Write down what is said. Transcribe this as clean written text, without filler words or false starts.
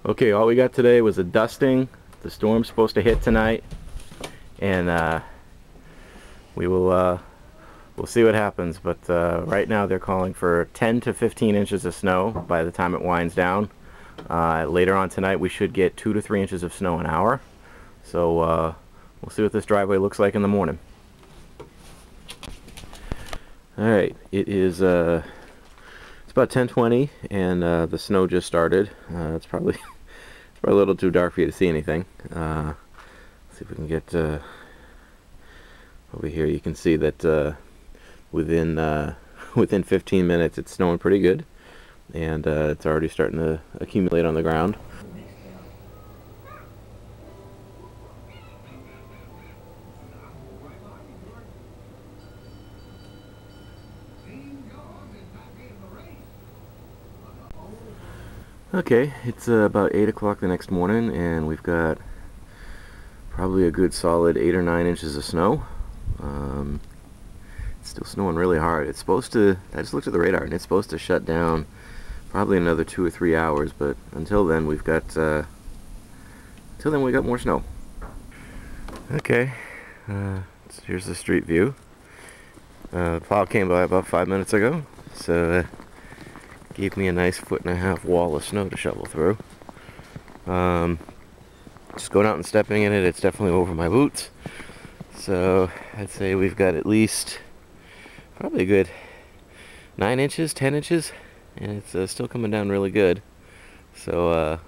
Okay, all we got today was a dusting. The storm's supposed to hit tonight, and we'll see what happens. But right now they're calling for 10 to 15 inches of snow by the time it winds down. Later on tonight we should get 2 to 3 inches of snow an hour. So we'll see what this driveway looks like in the morning. Alright, it is it's about 10:20 and the snow just started. It's probably a little too dark for you to see anything. Let's see if we can get over here. You can see that within 15 minutes it's snowing pretty good, and it's already starting to accumulate on the ground. Okay, it's about 8 o'clock the next morning, and we've got probably a good solid 8 or 9 inches of snow. It's still snowing really hard. It's supposed to, I just looked at the radar, and it's supposed to shut down probably another 2 or 3 hours, but until then we got more snow. Okay, so here's the street view. The plow came by about 5 minutes ago, so gave me a nice 1.5-foot wall of snow to shovel through. Just going out and stepping in it, it's definitely over my boots. So I'd say we've got at least probably a good 9 inches, 10 inches, and it's still coming down really good. So